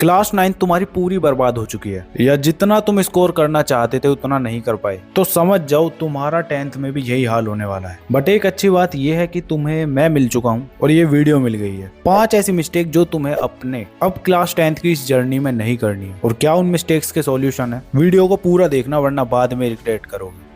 Class 9 तुम्हारी पूरी बर्बाद हो चुकी है या जितना तुम स्कोर करना चाहते थे उतना नहीं कर पाए, तो समझ जाओ तुम्हारा 10th में भी यही हाल होने वाला है। बट एक अच्छी बात यह है कि तुम्हें मैं मिल चुका हूँ और ये वीडियो मिल गई है 5 ऐसी मिस्टेक जो तुम्हें अपने अब क्लास 10th की इस जर्नी में नहीं करनी है। और क्या उन मिस्टेक्स के सॉल्यूशन है, वीडियो को पूरा देखना वरना बाद में रिग्रेट करोगे।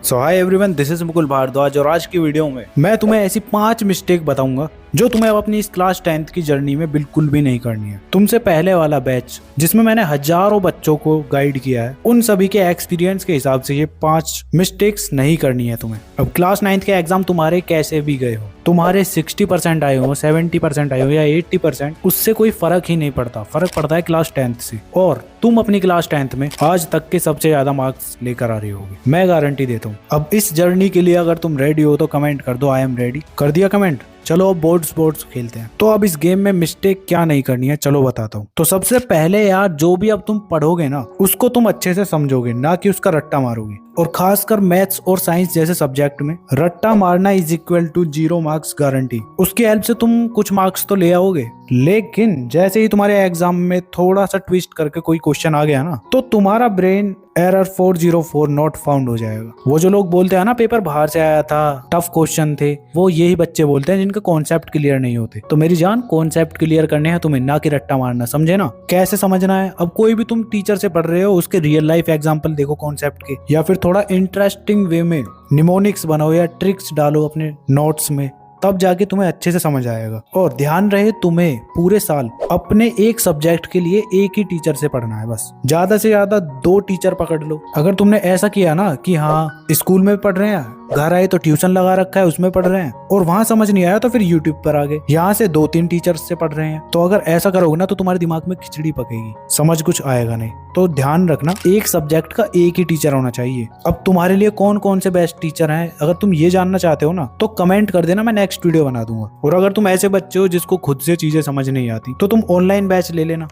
So hi everyone, this is Mukul Bhardwaj और आज की वीडियो में मैं तुम्हें ऐसी 5 मिस्टेक बताऊंगा जो तुम्हें अब अपनी इस क्लास 10th की जर्नी में बिल्कुल भी नहीं करनी है। तुमसे पहले वाला बैच जिसमें मैंने हजारों बच्चों को गाइड किया है, उन सभी के एक्सपीरियंस के हिसाब से ये 5 मिस्टेक्स नहीं करनी है तुम्हें। अब क्लास 9th के एग्जाम तुम्हारे कैसे भी गए हो, तुम्हारे 60% आए हो, 70% आए हो या 80%, उससे कोई फर्क ही नहीं पड़ता। फर्क पड़ता है क्लास 10th से। और तुम अपनी क्लास 10th में आज तक के सबसे ज्यादा मार्क्स लेकर आ रही होगी, मैं गारंटी देता हूँ। अब इस जर्नी के लिए अगर तुम रेडी हो तो कमेंट कर दो आई एम रेडी। कर दिया कमेंट? चलो अब बोर्ड्स खेलते हैं। तो अब इस गेम में मिस्टेक क्या नहीं करनी है चलो बताता हूँ। तो सबसे पहले यार, जो भी अब तुम पढ़ोगे ना उसको तुम अच्छे से समझोगे, ना कि उसका रट्टा मारोगे। और खासकर मैथ्स और साइंस जैसे सब्जेक्ट में रट्टा मारना is equal to 0 marks guarantee. उसकी हेल्प से तुम कुछ मार्क्स तो ले आओगे, लेकिन जैसे ही तुम्हारे एग्जाम में थोड़ा सा ट्विस्ट करके कोई क्वेश्चन आ गया ना, तो तुम्हारा ब्रेन एरर 404 नॉट फाउंड हो जाएगा। वो जो लोग बोलते हैं ना पेपर बाहर से आया था, टफ क्वेश्चन थे, वो यही बच्चे बोलते हैं जिनका कॉन्सेप्ट क्लियर नहीं होते। तो मेरी जान, कॉन्सेप्ट क्लियर करने हैं तुम्हें, ना कि रट्टा मारना, समझे ना? कैसे समझना है? अब कोई भी तुम टीचर से पढ़ रहे हो, उसके रियल लाइफ एग्जाम्पल देखो कॉन्सेप्ट के, या फिर थोड़ा इंटरेस्टिंग वे में निमोनिक्स बनाओ या ट्रिक्स डालो अपने नोट्स में, तब जाके तुम्हें अच्छे से समझ आएगा। और ध्यान रहे, तुम्हें पूरे साल अपने एक सब्जेक्ट के लिए एक ही टीचर से पढ़ना है बस। ज्यादा से ज्यादा 2 टीचर पकड़ लो। अगर तुमने ऐसा किया ना कि हाँ स्कूल में पढ़ रहे हैं, घर आए तो ट्यूशन लगा रखा है उसमें पढ़ रहे हैं, और वहां समझ नहीं आया तो फिर यूट्यूब पर आ गए, यहाँ से 2-3 टीचर्स से पढ़ रहे हैं, तो अगर ऐसा करोगे ना तो तुम्हारे दिमाग में खिचड़ी पकेगी, समझ कुछ आएगा नहीं। तो ध्यान रखना, एक सब्जेक्ट का एक ही टीचर होना चाहिए। अब तुम्हारे लिए कौन कौन से बेस्ट टीचर हैं, अगर तुम ये जानना चाहते हो ना तो कमेंट कर देना, मैं नेक्स्ट वीडियो बना दूंगा। और अगर तुम ऐसे बच्चे हो जिसको खुद से चीजें समझ नहीं आती, तो तुम ऑनलाइन बैच ले लेना।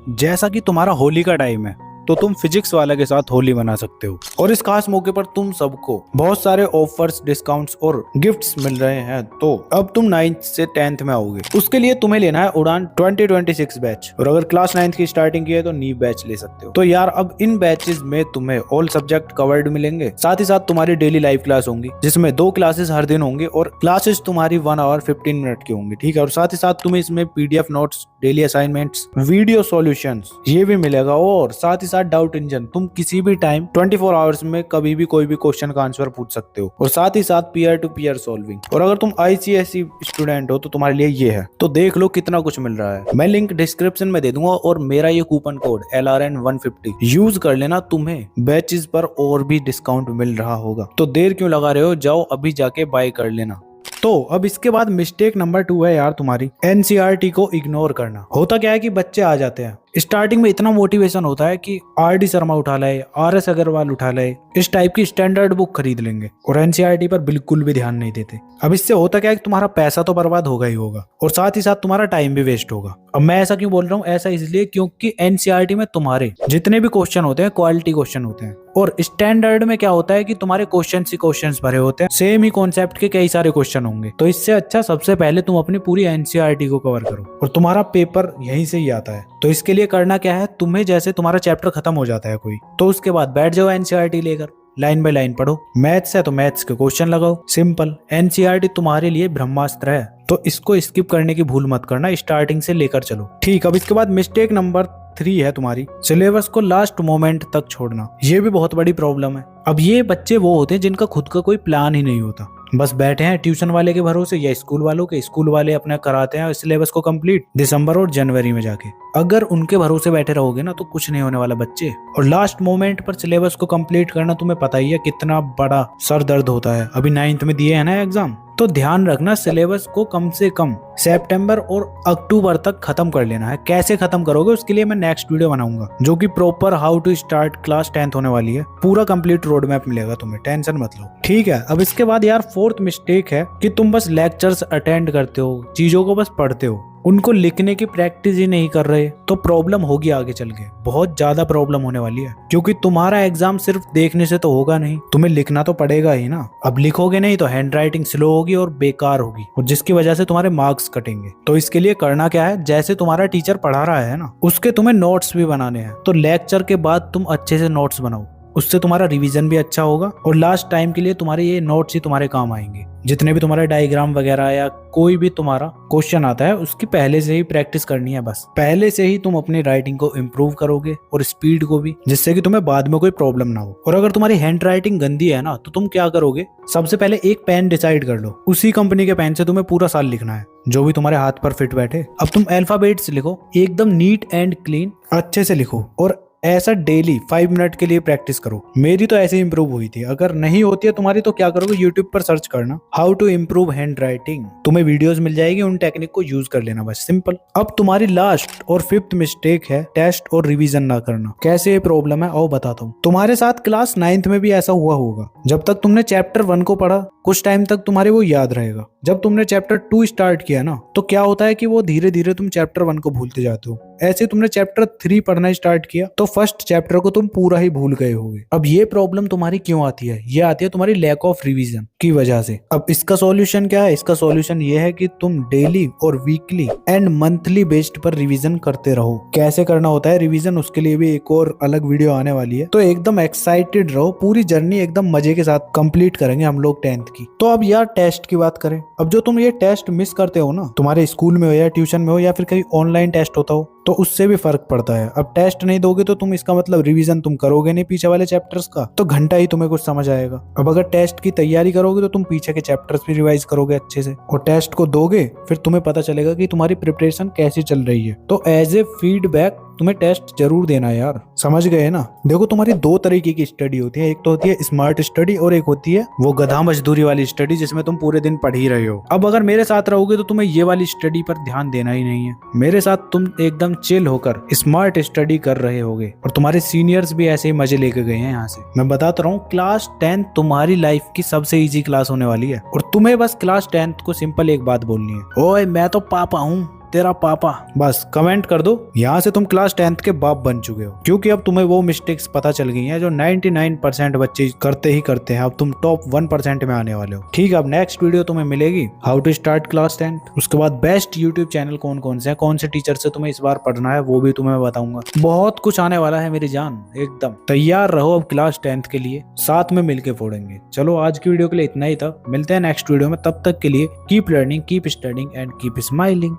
जैसा कि तुम्हारा होली का टाइम है तो तुम फिजिक्स वाले के साथ होली मना सकते हो, और इस खास मौके पर तुम सबको बहुत सारे ऑफर्स, डिस्काउंट्स और गिफ्ट्स मिल रहे हैं। तो अब तुम 9th से 10th में आओगे, उसके लिए तुम्हें लेना है उड़ान 2026 बैच। और अगर क्लास 9th की स्टार्टिंग की है तो नीव बैच ले सकते हो। तो यार अब इन बैचेस में तुम्हें ऑल सब्जेक्ट कवर्ड मिलेंगे, साथ ही साथ तुम्हारी डेली लाइव क्लास होंगी जिसमें 2 क्लासेस हर दिन होंगे, और क्लासेस तुम्हारी 1 आवर 15 मिनट की होंगी, ठीक है। और साथ ही साथ तुम्हें इसमें PDF notes, daily assignments, video solutions ये भी मिलेगा, और साथ ही साथ डाउट इंजन। तुम किसी भी टाइम 24 आवर्स में कभी भी कोई भी क्वेश्चन का आंसर पूछ सकते हो, और साथ ही साथ पीयर टू पीयर सॉल्विंग। और अगर तुम ICSE स्टूडेंट हो तो तुम्हारे लिए ये है। तो देख लो कितना कुछ मिल रहा है। मैं लिंक डिस्क्रिप्शन में दे दूंगा, और मेरा ये कूपन कोड LRN150 यूज कर लेना, तुम्हें बैचेस पर और भी डिस्काउंट मिल रहा होगा। तो देर क्यों लगा रहे हो, जाओ अभी जाके बाय कर लेना। तो अब इसके बाद मिस्टेक नंबर 2 है यार तुम्हारी, NCERT को इग्नोर करना। होता क्या है कि बच्चे आ जाते हैं, स्टार्टिंग में इतना मोटिवेशन होता है कि RD शर्मा उठा ले, RS अग्रवाल उठा ले, इस टाइप की स्टैंडर्ड बुक खरीद लेंगे, और NCERT पर बिल्कुल भी ध्यान नहीं देते। अब इससे होता क्या है कि तुम्हारा पैसा तो बर्बाद होगा ही होगा, और साथ ही साथ तुम्हारा टाइम भी वेस्ट होगा। अब मैं ऐसा क्यों बोल रहा हूँ? ऐसा इसलिए क्योंकि NCERT में तुम्हारे जितने भी क्वेश्चन होते हैं क्वालिटी क्वेश्चन होते हैं, और स्टैंडर्ड में क्या होता है कि तुम्हारे क्वेश्चन भरे होते हैं, सेम ही कॉन्सेप्ट के कई सारे क्वेश्चन होंगे। तो इससे अच्छा सबसे पहले तुम अपनी पूरी NCERT को कवर करो, और तुम्हारा पेपर यहीं से ही आता है। तो इसके लिए करना क्या है, तुम्हें जैसे तुम्हारा चैप्टर खत्म हो जाता है कोई, तो उसके बाद बैठ जाओ NCERT लेकर, लाइन बाय लाइन पढ़ो। मैथ्स है तो मैथ्स के क्वेश्चन लगाओ, सिंपल। NCERT तुम्हारे लिए ब्रह्मास्त्र है, तो इसको स्किप करने की भूल मत करना, स्टार्टिंग से लेकर चलो, ठीक। अब इसके बाद मिस्टेक नंबर 3 है तुम्हारी, सिलेबस को लास्ट मोमेंट तक छोड़ना। ये भी बहुत बड़ी प्रॉब्लम है। अब ये बच्चे वो होते हैं जिनका खुद का कोई प्लान ही नहीं होता, बस बैठे हैं ट्यूशन वाले के भरोसे या स्कूल वालों के। स्कूल वाले अपना कराते हैं सिलेबस को कंप्लीट दिसंबर और जनवरी में जाके। अगर उनके भरोसे बैठे रहोगे ना तो कुछ नहीं होने वाला बच्चे। और लास्ट मोमेंट पर सिलेबस को कंप्लीट करना तुम्हें पता ही है कितना बड़ा सर दर्द होता है। अभी 9th में दिए है ना एग्जाम, तो ध्यान रखना सिलेबस को कम से कम सितंबर और अक्टूबर तक खत्म कर लेना है। कैसे खत्म करोगे उसके लिए मैं नेक्स्ट वीडियो बनाऊंगा, जो कि proper how to start class 10th होने वाली है। पूरा कंप्लीट रोड मैप मिलेगा तुम्हें, टेंशन मत लो, ठीक है। अब इसके बाद यार 4th मिस्टेक है कि तुम बस लेक्चर्स अटेंड करते हो, चीजों को बस पढ़ते हो। उनको लिखने की प्रैक्टिस ही नहीं कर रहे तो प्रॉब्लम होगी आगे चल के, बहुत ज्यादा प्रॉब्लम होने वाली है। क्योंकि तुम्हारा एग्जाम सिर्फ देखने से तो होगा नहीं, तुम्हें लिखना तो पड़ेगा ही ना। अब लिखोगे नहीं तो हैंड राइटिंग स्लो होगी और बेकार होगी, और जिसकी वजह से तुम्हारे मार्क्स कटेंगे। तो इसके लिए करना क्या है, जैसे तुम्हारा टीचर पढ़ा रहा है ना, उसके तुम्हें नोट्स भी बनाने हैं। तो लेक्चर के बाद तुम अच्छे से नोट्स बनाओ, उससे तुम्हारा रिवीजन भी अच्छा होगा और लास्ट टाइम के लिए तुम्हारे ये नोट्स ही तुम्हारे काम आएंगे। जितने भी तुम्हारे डायग्राम वगैरह या कोई भी तुम्हारा क्वेश्चन आता है उसकी पहले से ही प्रैक्टिस करनी है। बस पहले से ही तुम अपनी राइटिंग को इम्प्रूव करोगे और स्पीड को भी, जिससे कि तुम्हें बाद में कोई प्रॉब्लम ना हो। और अगर तुम्हारी हैंड राइटिंग गंदी है ना, तो तुम क्या करोगे, सबसे पहले एक पेन डिसाइड कर लो, उसी कंपनी के पेन से तुम्हें पूरा साल लिखना है, जो भी तुम्हारे हाथ पर फिट बैठे। अब तुम अल्फाबेट्स लिखो, एकदम नीट एंड क्लीन, अच्छे से लिखो और ऐसा डेली 5 मिनट के लिए प्रैक्टिस करो। मेरी तो ऐसे इंप्रूव हुई थी, अगर नहीं होती है तुम्हारी तो क्या करोगे, यूट्यूब पर सर्च करना how to improve hand writing, तुम्हें वीडियोस मिल जाएगी, उन टेक्निक को यूज कर लेना, बस सिंपल। अब तुम्हारी लास्ट और 5th मिस्टेक है टेस्ट और रिवीजन ना करना। कैसे ये प्रॉब्लम है आओ बताता हूँ। तुम्हारे साथ क्लास 9th में भी ऐसा हुआ होगा। जब तक तुमने चैप्टर 1 को पढ़ा कुछ टाइम तक तुम्हारे वो याद रहेगा। जब तुमने चैप्टर 2 स्टार्ट किया ना, तो क्या होता है कि वो धीरे धीरे तुम चैप्टर 1 को भूलते जाते हो। ऐसे तुमने चैप्टर 3 पढ़ना स्टार्ट किया तो फर्स्ट चैप्टर को तुम पूरा ही भूल गए होगे। अब ये प्रॉब्लम तुम्हारी क्यों आती है, ये आती है तुम्हारी लैक ऑफ रिवीजन की वजह से। अब इसका सॉल्यूशन क्या है, इसका सॉल्यूशन ये है कि तुम डेली और वीकली एंड मंथली बेस्ड पर रिवीजन करते रहो। कैसे करना होता है रिवीजन, उसके लिए भी एक और अलग वीडियो आने वाली है, तो एकदम एक्साइटेड रहो, पूरी जर्नी एकदम मजे के साथ कंप्लीट करेंगे हम लोग 10th की। तो अब यार टेस्ट की बात करें, अब जो तुम ये टेस्ट मिस करते हो ना, तुम्हारे स्कूल में हो या ट्यूशन में हो या फिर कहीं ऑनलाइन टेस्ट होता हो, तो उससे भी फर्क पड़ता है। अब टेस्ट नहीं दोगे तो तुम इसका मतलब रिवीजन तुम करोगे नहीं पीछे वाले चैप्टर्स का, तो घंटा ही तुम्हें कुछ समझ आएगा। अब अगर टेस्ट की तैयारी करोगे तो तुम पीछे के चैप्टर्स भी रिवाइज करोगे अच्छे से, और टेस्ट को दोगे फिर तुम्हें पता चलेगा कि तुम्हारी प्रिपरेशन कैसी चल रही है। तो एज ए फीडबैक तुम्हें टेस्ट जरूर देना है यार, समझ गए ना। देखो तुम्हारी 2 तरीके की स्टडी होती है, एक तो होती है स्मार्ट स्टडी और एक होती है वो गधा मजदूरी वाली स्टडी जिसमें तुम पूरे दिन पढ़ ही रहे हो। अब अगर मेरे साथ रहोगे तो तुम्हें ये वाली स्टडी पर ध्यान देना ही नहीं है। मेरे साथ तुम एकदम चिल होकर स्मार्ट स्टडी कर रहे होगे, और तुम्हारे सीनियर्स भी ऐसे ही मजे लेके गए हैं यहाँ से। मैं बताता रहा हूँ, क्लास 10 तुम्हारी लाइफ की सबसे इजी क्लास होने वाली है, और तुम्हें बस क्लास 10 को सिंपल एक बात बोलनी है, ओए मैं तो पापा हूँ, तेरा पापा। बस कमेंट कर दो, यहाँ से तुम क्लास 10th के बाप बन चुके हो। क्योंकि अब तुम्हें वो मिस्टेक्स पता चल गई हैं जो 99% बच्चे करते ही करते हैं। अब तुम टॉप 1% में आने वाले हो। ठीक है, अब नेक्स्ट वीडियो तुम्हें मिलेगी how to start class 10th। उसके बाद बेस्ट यूट्यूब चैनल कौन कौन से हैं, कौन से टीचर से तुम्हें इस बार पढ़ना है वो भी तुम्हें मैं बताऊंगा। बहुत कुछ आने वाला है मेरी जान, एकदम तैयार रहो अब क्लास 10th के लिए, साथ में मिलके फोड़ेंगे। चलो आज की वीडियो के लिए इतना ही था, मिलते हैं नेक्स्ट वीडियो में। तब तक के लिए keep learning, keep studying and keep smiling.